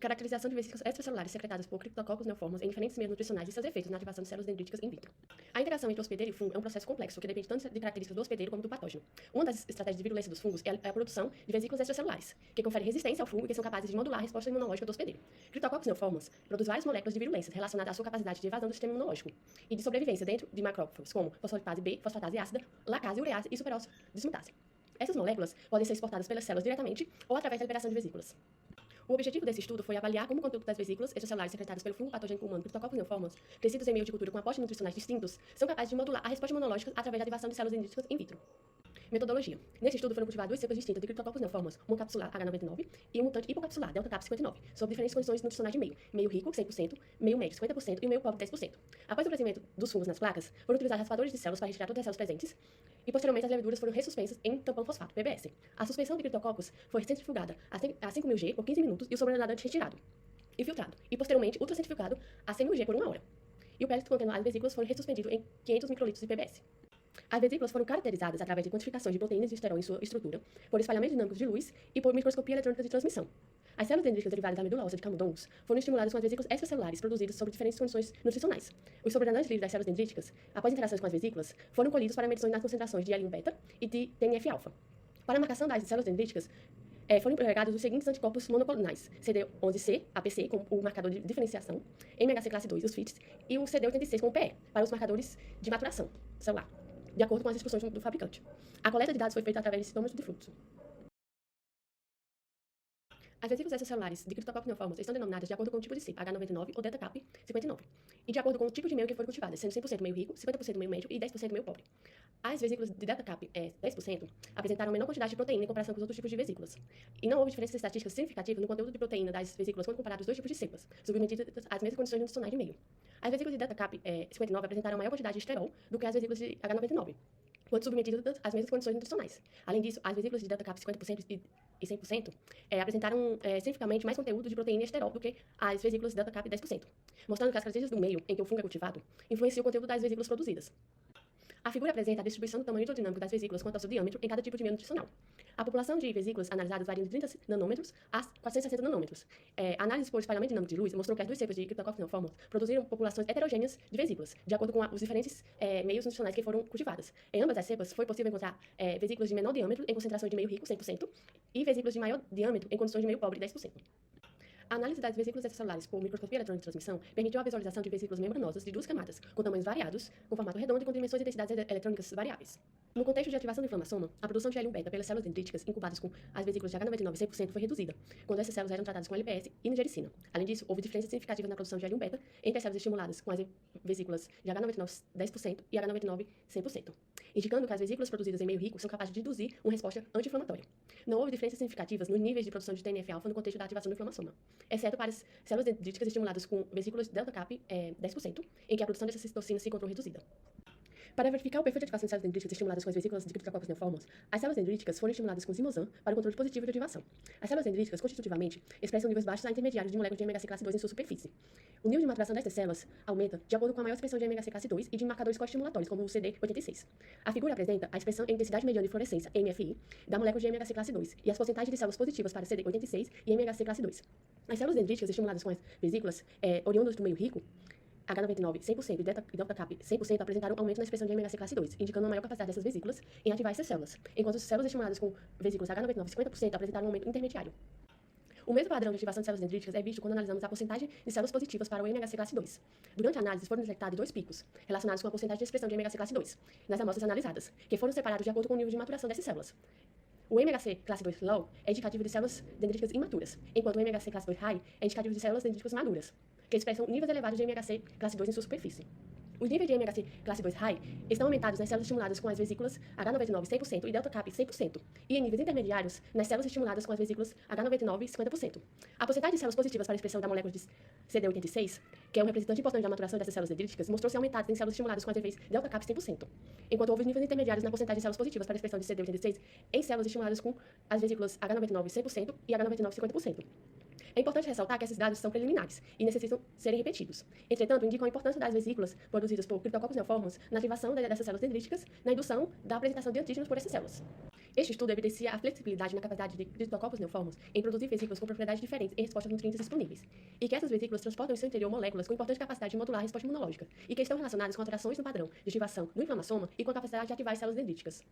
Caracterização de vesículas extracelulares secretadas por criptococcus neoformans em diferentes meios nutricionais e seus efeitos na ativação de células dendríticas in vitro. A interação entre o hospedeiro e o fungo é um processo complexo que depende tanto de características do hospedeiro como do patógeno. Uma das estratégias de virulência dos fungos é a produção de vesículas extracelulares, que conferem resistência ao fungo e que são capazes de modular a resposta imunológica do hospedeiro. Criptococcus neoformans produz várias moléculas de virulência relacionadas à sua capacidade de evasão do sistema imunológico e de sobrevivência dentro de macrófagos como fosfolipase B, fosfatase ácida, lacase, urease e superóxido dismutase. Essas moléculas podem ser exportadas pelas células diretamente ou através da liberação de vesículas. O objetivo desse estudo foi avaliar como o conteúdo das vesículas extracelulares secretadas pelo fungo patogênico humano Cryptococcus neoformans, crescidos em meio de cultura com aportes nutricionais distintos, são capazes de modular a resposta imunológica através da ativação de células dendríticas in vitro. Metodologia. Nesse estudo foram cultivadas duas cepas distintas de Cryptococcus neoformans, uma capsular H99 e um mutante hipocapsular Delta Cap 59, sob diferentes condições nutricionais de meio rico 100%, meio médio 50% e o meio pobre 10%. Após o crescimento dos fungos nas placas, foram utilizados raspadores de células para retirar todas as células presentes e posteriormente as leveduras foram ressuspensas em tampão fosfato, PBS. A suspensão de Cryptococcus foi centrifugada a 5000 G por 15 minutos e o sobrenadante retirado e filtrado, e posteriormente ultracentrifugado a 100.000 G por 1 hora. E o pellets contendo as vesículas foram ressuspendidos em 500 microlitros de PBS. As vesículas foram caracterizadas através de quantificações de proteínas de esterol em sua estrutura, por espalhamento dinâmico de luz e por microscopia eletrônica de transmissão. As células dendríticas derivadas da medula óssea de camundongos foram estimuladas com as vesículas extracelulares produzidas sob diferentes condições nutricionais. Os sobredantes livres das células dendríticas, após interações com as vesículas, foram colhidos para medições nas concentrações de L1-beta e de TNF-alfa. Para a marcação das células dendríticas, foram empregados os seguintes anticorpos monoclonais: CD11C, APC, como o marcador de diferenciação, MHC classe 2, os FITs, e o CD86, como PE, para os marcadores de maturação celular, de acordo com as instruções do fabricante. A coleta de dados foi feita através de citômetro de fluxo. As vesículas extracelulares de Cryptococcus neoformans estão denominadas de acordo com o tipo de cepa, H99 ou Delta Cap 59, e de acordo com o tipo de meio que foram cultivadas, sendo 100% meio rico, 50% meio médio e 10% meio pobre. As vesículas de Delta Cap 10% apresentaram menor quantidade de proteína em comparação com os outros tipos de vesículas. E não houve diferenças estatísticas significativas no conteúdo de proteína das vesículas quando comparado aos dois tipos de cepas, submetidas às mesmas condições nutricionais de meio. As vesículas de Delta Cap 59 apresentaram maior quantidade de esterol do que as vesículas de H99, quando submetidas às mesmas condições nutricionais. Além disso, as vesículas de Delta Cap 50% e 100% apresentaram significativamente mais conteúdo de proteína e esterol do que as vesículas Delta Cap 10%, mostrando que as características do meio em que o fungo é cultivado influenciam o conteúdo das vesículas produzidas. A figura apresenta a distribuição do tamanho hidrodinâmico das vesículas quanto ao seu diâmetro em cada tipo de meio nutricional. A população de vesículas analisadas varia de 30 nanômetros a 460 nanômetros. A análise por espalhamento dinâmico de luz mostrou que as duas cepas de Cryptococcus neoformans produziram populações heterogêneas de vesículas, de acordo com os diferentes meios nutricionais que foram cultivadas. Em ambas as cepas, foi possível encontrar vesículas de menor diâmetro em concentrações de meio rico, 100%, e vesículas de maior diâmetro em condições de meio pobre, 10%. A análise das vesículas extracelulares por microscopia eletrônica de transmissão permitiu a visualização de vesículas membranosas de duas camadas, com tamanhos variados, com formato redondo e com dimensões e intensidades eletrônicas variáveis. No contexto de ativação do inflamassoma, a produção de L1-beta pelas células dendríticas incubadas com as vesículas de H99 100% foi reduzida, quando essas células eram tratadas com LPS e nigericina. Além disso, houve diferenças significativas na produção de L1-beta entre as células estimuladas com as vesículas de H99 10% e H99 100%, indicando que as vesículas produzidas em meio rico são capazes de induzir uma resposta anti-inflamatória. Não houve diferenças significativas nos níveis de produção de TNF-alfa no contexto da ativação do inflamassoma, exceto para as células dendríticas estimuladas com vesículas de Delta Cap 10%, em que a produção dessas citocinas se encontrou reduzida. Para verificar o perfil de ativação de células dendríticas estimuladas com as vesículas de Cryptococcus neoformans, as células dendríticas foram estimuladas com zimozan para o controle positivo de ativação. As células dendríticas, constitutivamente, expressam níveis baixos a intermediários de moléculas de MHC classe 2 em sua superfície. O nível de maturação dessas células aumenta de acordo com a maior expressão de MHC classe 2 e de marcadores co-estimulatórios, como o CD86. A figura apresenta a expressão em intensidade mediana de fluorescência, MFI, da molécula de MHC classe 2 e as porcentagens de células positivas para CD86 e MHC classe 2. As células dendríticas estimuladas com as vesículas oriundas do meio rico, H99 100% e Delta Cap 100% apresentaram aumento na expressão de MHC classe 2, indicando uma maior capacidade dessas vesículas em ativar essas células, enquanto as células estimuladas com vesículas H99 50% apresentaram um aumento intermediário. O mesmo padrão de ativação de células dendríticas é visto quando analisamos a porcentagem de células positivas para o MHC classe 2. Durante a análise, foram detectados dois picos, relacionados com a porcentagem de expressão de MHC classe 2, nas amostras analisadas, que foram separados de acordo com o nível de maturação dessas células. O MHC classe 2 low é indicativo de células dendríticas imaturas, enquanto o MHC classe 2 high é indicativo de células dendríticas maduras, que expressam níveis elevados de MHC classe 2 em sua superfície. Os níveis de MHC classe 2 high estão aumentados nas células estimuladas com as vesículas H99 100% e Delta Cap 100%, e em níveis intermediários nas células estimuladas com as vesículas H99 50%. A porcentagem de células positivas para a expressão da molécula de CD86, que é um representante importante da maturação dessas células dendríticas, mostrou-se aumentada em células estimuladas com as níveis Delta Cap 100%, enquanto houve níveis intermediários na porcentagem de células positivas para a expressão de CD86 em células estimuladas com as vesículas H99 100% e H99 50%. É importante ressaltar que esses dados são preliminares e necessitam serem repetidos. Entretanto, indicam a importância das vesículas produzidas por Cryptococcus neoformans na ativação dessas células dendríticas na indução da apresentação de antígenos por essas células. Este estudo evidencia a flexibilidade na capacidade de criptococcus neoformos em produzir vesículas com propriedades diferentes em resposta aos nutrientes disponíveis, e que essas vesículas transportam em seu interior moléculas com importante capacidade de modular a resposta imunológica, e que estão relacionadas com alterações no padrão de ativação do inflamassoma e com a capacidade de ativar as células dendríticas.